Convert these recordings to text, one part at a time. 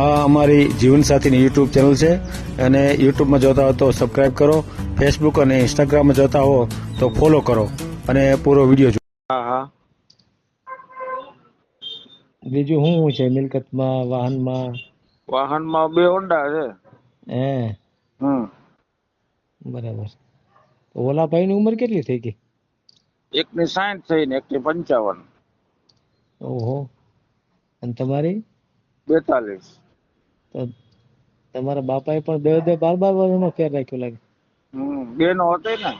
આ અમારી જીવનસાથીની YouTube channel છે અને યુટ્યુબમાં જોતા હો તો સબસ્ક્રાઇબ કરો, ફેસબુક અને ઇન્સ્ટાગ્રામમાં જોતા હો તો ફોલો કરો અને પૂરો વિડીયો જુઓ. હા હા. બીજું શું છે મિલકતમાં, વાહનમાં? વાહનમાં 2 હોન્ડા છે. હે હમ. બરાબર. તો ઓલા ભાઈની ઉંમર કેટલી થઈ ગઈ? એકની 60 થઈ ને એકની 55. ઓહો. અને તમારી? 42. તો તમારા બાપાએ પણ 12 વર્ષનો ફેર રાખ્યો લાગે. બેનો હતી ને,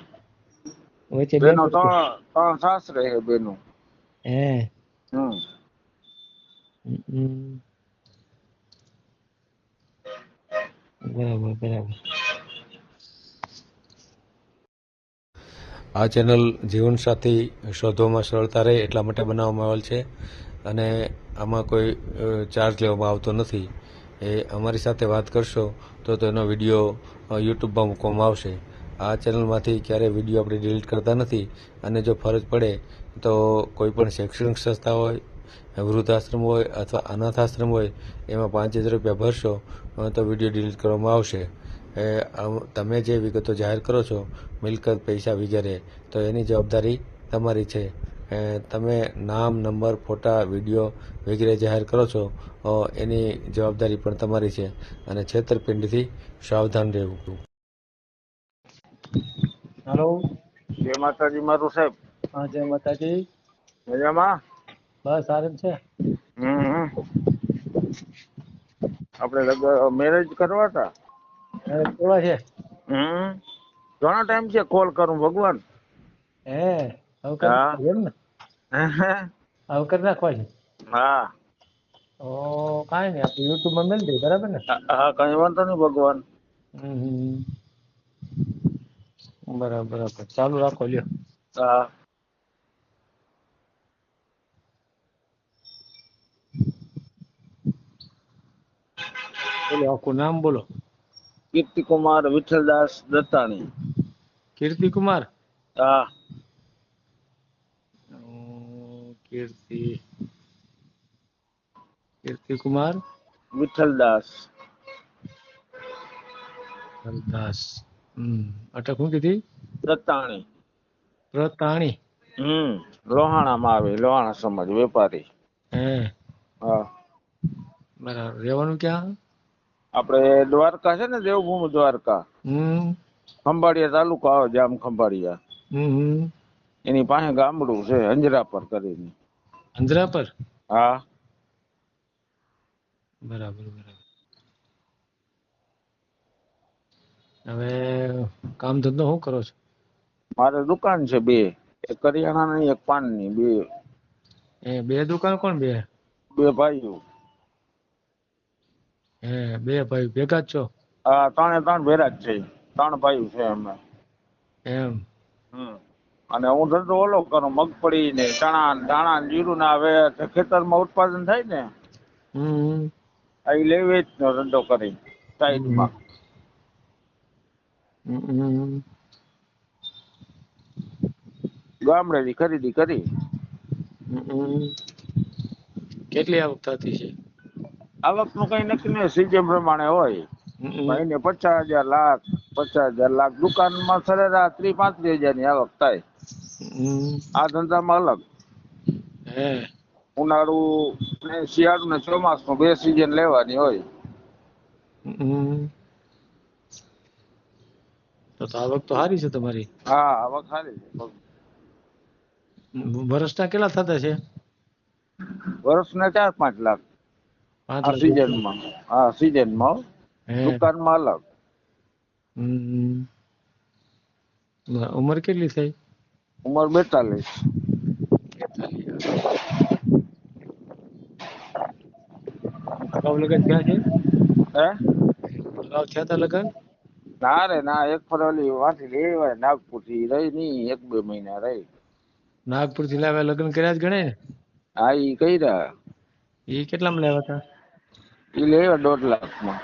વચ્ચે બે બેનો પડતી. ત્રણ સાસરે છે બેનો. હે હમ. હમ. બરાબર બરાબર. આ ચેનલ જીવનસાથી શોધવામાં સરળતા રહે એટલા માટે બનાવવામાં આવેલ છે અને આમાં કોઈ ચાર્જ લેવામાં આવતો નથી. એ અમારી સાથે વાત કરશો તો તેનો વિડીયો યુટ્યુબમાં મૂકવામાં આવશે. આ ચેનલમાંથી ક્યારેય વિડીયો આપણે ડિલીટ કરતા નથી અને જો ફરજ પડે તો કોઈ પણ શૈક્ષણિક સંસ્થા હોય, વૃદ્ધાશ્રમ હોય અથવા અનાથાશ્રમ હોય એમાં 5000 રૂપિયા ભરશો તો વિડીયો ડિલીટ કરવામાં આવશે. તમે જે વિગતો જાહેર કરો છો, મિલકત, પૈસા વગેરે, તો એની જવાબદારી તમારી છે. તમે નામ, નંબર, ફોટા, વિડીયો વગેરે જાહેર કરો છો એની જવાબદારી પણ તમારી છે અને છેતરપિંડીથી સાવધાન રહેવું. હાલો. જય માતાજી મારું સાહેબ. હા, જય માતાજી. મજામાં? બસ સારું છે. હમ. આપણે મેરેજ કરવા હતા. કેવા છે? ઘણો ટાઈમ છે કોલ કરું ભગવાન. હે હવે કરી હા. નાખવા એમ ને? હવે કરી નાખવા છે. હા. તો કાંઈ નહીં, આપણે યુટ્યુબમાં મેળ દઈએ, બરાબર ને? હા, કઈ વાંધો નહીં ભગવાન. હમ. બરાબર બરાબર. ચાલુ રાખો લ્યો. હા. બોલો, આખું નામ બોલો. કીર્તિકુમાર વિઠ્ઠલદાસ દત્તાણી. કીર્તિકુમાર. હા. કીર્તિકુમાર વિઠ્ઠલદાસ. દાસ. અટક શું કીધી? દત્તાણી. પ્રતાણી. લોહાણામાં આવે, લોહાણા સમાજ, વેપારી. હે હા. બરાબર. રહેવાનું ક્યાં? આપણે દ્વારકા છે ને, દેવભૂમિ દ્વારકા, હમ ખંભાળિયા તાલુકો આવે, જામ ખંભાળિયા. હમ. એની પાસે ગામડું છે અંજરાપર કરીને. અંજરા પર? હા. બરાબર બરાબર. હવે કામ ધંધો શું કરો છો? મારે દુકાન છે 2, એક કરિયાણાની, એક પાનની, 2. બે દુકાન કોણ બે? 2 ભાઈઓ. બે ભાઈ ભેગા જ છો? હા, 3 ભેરા જ છે. 3 ભાઈઓ છે અમે. એમ. અને હું ધંધો ઓલો કરું, મગફળી ને ચણા, ધાણા, જીરું ના આવે ખેતરમાં ઉત્પાદન થાય ને, હમ એ લેવી જ ધંધો કરી હમ સાઈડમાં. હમ. ગામડેથી ખરીદી કરી. હમ. કેટલી આવક થતી છે? આવકનું કઈ નક્કી નહીં, સીઝન પ્રમાણે હોય. હમ મહિને 50,000, લાખ, 50,000, લાખ. દુકાનમાં સરેરાશ 30-35 હજારની આવક થાય. હમ. આ ધંધામાં અલગ. હે ઉનાળુ ને શિયાળુ ને ચોમાસું 2 સીઝન લેવાની હોય. હમ. તો આવક તો સારી છે તમારી. હા, આવક સારી છે. વર્ષના કેટલા થતા છે? વર્ષના 4-5 લાખ. 5 આ લાખ રૂપિયા. સિઝનમાં. હા, સિઝનમાં. હે દુકાનમાં અલગ. હમ. ઉંમર કેટલી થઈ? ઉંમર 42. અગાઉ લગ્ન થયા છે? હે? અગાઉ થયા હતા લગ્ન? ના રે ના, એક ફરવાલી વાંચી લેવાય નાગપુર થી રહી નઈ, 1-2 મહિના રહી. નાગપુર થી લાવ્યા, લગ્ન કર્યા જ ગણાય ને? હા, ઈ કર્યા. એ કેટલામાં લાવ્યા હતા? ઈ લેવા 1.5 લાખમાં.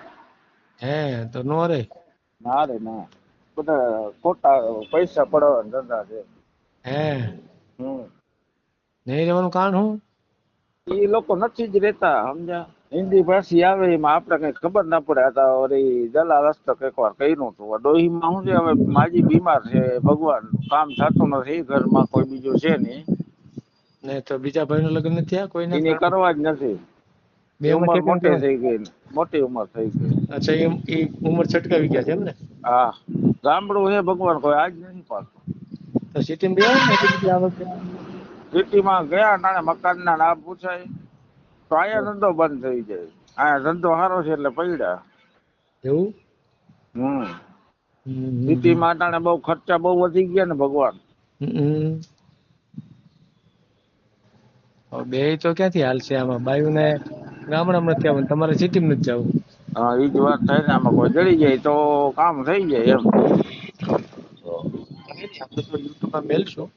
હે તો નો રે. ના રે ના, બધા ખોટા પૈસા પડવાના ધંધા છે. હે હમ. નહીં રહેવાનું કારણ શું? એ લોકો નથી જ રેતા, સમજ્યા? હિન્દી પાછી આવે એમાં આપણે કઈ ખબર ના પડે. આ તો વળી દલાલ હસ્તક એકવાર કર્યું હતું. આ ડોહીમાં શું છે, હવે માજી બીમાર છે, ભગવાન કામ થતું નથી, ઘરમાં કોઈ બીજું છે નહીં, ને તો બીજા ભાઈનું લગ્ન નથી થયા કોઈને? એને કરવા જ નથી. બે માં ઉંમર કેમ મોટી થઈ ગઈ ને, મોટી ઉંમર થઈ ગઈ. અચ્છા, એ ઉંમર છટકાવી ગયા છે એમ ને? હા, ગામડું છે ભગવાન, કોઈ આજ નથી પાડતું. તો સિટીમાં બે આવે ને એટલી બધી આવક છે. સિટીમાં ગયા ટાણે મકાન ના નામ પૂછાય તો અહીંયા ધંધો બંધ થઈ જાય. અહીંયા ધંધો સારો છે એટલે પડ્યા. એવું? સિટીમાં ટાણે બહુ ખર્ચા બહુ વધી ગયા ને ભગવાન. બે તો ક્યાંથી હાલશે આમાં? બાયુને ગામડામાં નથી આવવાનું, તમારે સિટીમાં નથી જવું. હા, એ જ વાત થાય ને. આમાં કોઈ જડી જાય તો કામ થઈ જાય એમ. આપણે તો યુટ્યુબમાં મેલશું.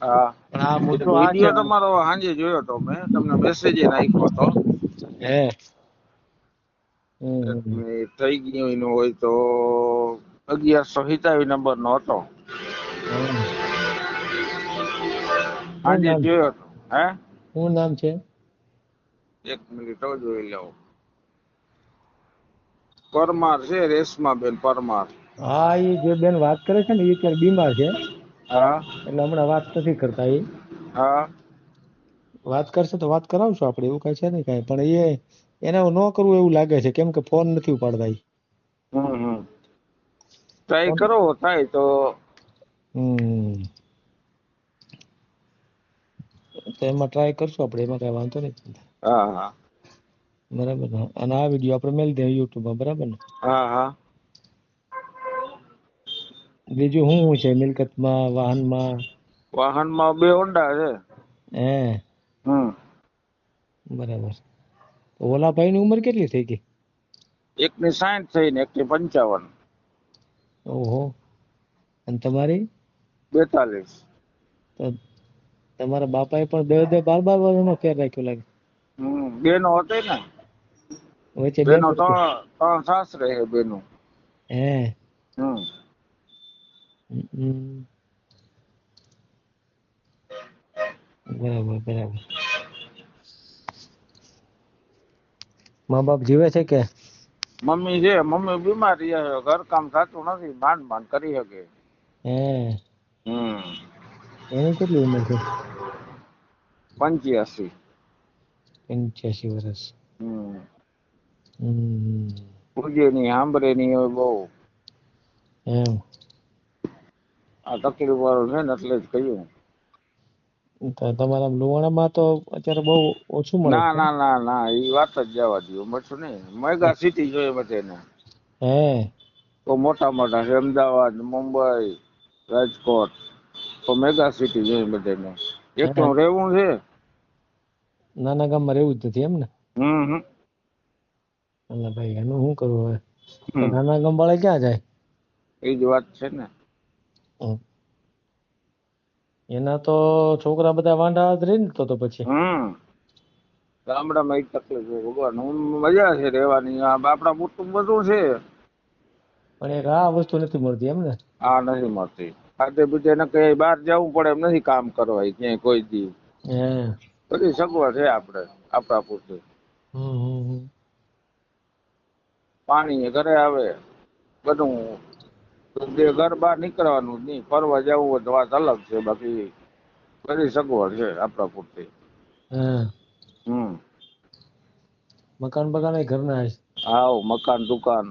હા, પણ આ મુદ્દો આ છે. વિડીયો તમારો સાંજે જોયો તો મેં, તમને મેસેજ નાખ્યો હતો. હે થઈ ગયું એનું હોય તો 1127 નંબર નો હતો. સાંજે જોયો હતો. હે, શું નામ છે? એક મિનિટ જોઈ લઉં. પરમાર છે, રેશમાબેન પરમાર. હા, એ જે બેન વાત કરે છે ને એ અત્યારે બીમાર છે, હા એટલે હમણાં વાત નથી કરતા. એ હા, વાત કરશે તો વાત કરાવશું આપણે, એવું કઈ છે નહીં કઈ. પણ એને ન કરવું એવું લાગે છે, કેમ કે ફોન નથી ઉપાડતા. ટ્રાય કરો, થાય તો. તો એમાં ટ્રાય કરશું આપણે, એમાં કઈ વાંધો નહીં. હા હા, બરાબર ને? અને આ વિડીયો આપણે મેલી દઈએ યુટ્યુબમાં, બરાબર ને? હા હા. બીજું શું છે મિલકતમાં, વાહનમાં? વાહનમાં 2 હોન્ડા છે. હે, બરાબર. તો ઓલા ભાઈ ની ઉંમર કેટલી થઈ ગઈ? એકની 60 થઈ ને એકની 55. ઓહો. અને તમારી? 42. તો તમારા બાપાએ પણ 12 વર્ષનો ફેર રાખ્યો લાગે. બેનો હતી ને, વચ્ચે બેનો 3 સાસરે છે બેનો. હે. હમ. બરાબર બરાબર. મા બાપ જીવે છે કે? મમ્મી છે, મમ્મી બીમાર છે, ઘર કામ થતું નથી, માંડ કરી શકે. હે. એની કેટલી ઉંમર છે? 85. 85 વર્ષ. પૂજે ની સાંભળે ની હોય બહુ. એમ. આ તકલીફ વાળું છે ને એટલે જ કહ્યું. તમારા લુવાણામાં તો અત્યારે બહુ ઓછું મળે છે. ના એ વાત જ જવા દો. મળશું નહીં. મેગા સિટી જોઈએ બધાને. હે. તો મોટા છે, અમદાવાદ, મુંબઈ, રાજકોટ, તો મેગા સિટી જોઈએ બધાને. એકલું રહેવું છે. નાના ગામમાં રહેવું જ નથી એમ ને? હમ. અલા ભાઈ, એનું શું કરવું હવે? નાના ગામ વાળા ક્યાં જાય? એ જ વાત છે ને. એના તો છોકરા બધા વાંઢા જ રહી ને તો પછી. ગામડામાં એક તકલીફ છે ભગવાન. મજા છે રહેવાની. આપડા કુટુંબ બધું છે. પણ એક આ વસ્તુ નથી મળતી એમ ને? હા, નથી મળતી. ખાતે પીતે ને કઈ બહાર જવું પડે એમ નથી કામ કરવા ક્યાંય કોઈ દી. બધી સગવડ છે આપણે આપણા પૂરતી. પાણી ઘરે આવે બધું. ઘર બહાર નીકળવાનું નહીં. ફરવા જવું હોય તો વાત અલગ છે. બાકી બધી સગવડ છે આપણા પૂરતી. મકાન બકાન ઘરના છે? હા, મકાન દુકાન.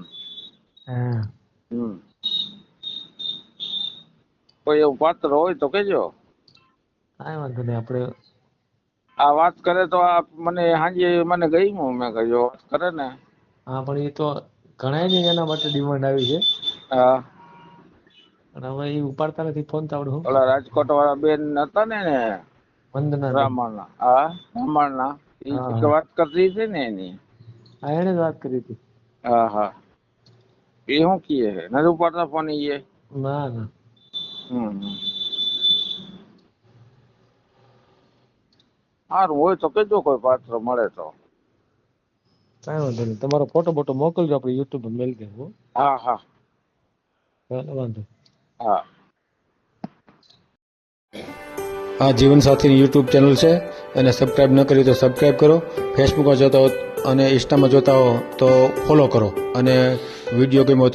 કોઈ એવું પાત્ર હોય તો કેજો. કાંઈ વાંધો નહીં. આપણે આ વાત કરે તો આ મને સાંજે મને ગઈ મેં કહ્યું વાત કરે ને. હા, પણ એ તો ઘણા ને એના માટે ડિમાન્ડ આવી છે. હા. પણ હવે એ ઉપાડતા નથી ફોન. તો આવડું ઓલા રાજકોટ વાળા બેન હતા ને વંદના બ્રાહ્મણના. હા, બ્રાહ્મણના. એ વાત કરતી હતી ને એની. હા, એને જ વાત કરી હતી. હા. એ શું કીએ છે? નથી ઉપાડતા ફોન એ? ના. સારું હોય તો કેજો કોઈ પાત્ર મળે તો. કાંઈ વાંધો નહીં. તમારો ફોટો બોટો મોકલજો, આપણે યુટ્યુબ પર મેલ દેવું. હા. વાંધો. હા. આ જીવનસાથીની યુટ્યુબ ચેનલ છે, અને સબસ્ક્રાઈબ ન કરી તો સબસ્ક્રાઈબ કરો. ફેસબુકમાં જોતા હો અને ઇન્સ્ટામાં જોતા હો તો ફોલો કરો અને વિડીયો ગમ્યો હોય તો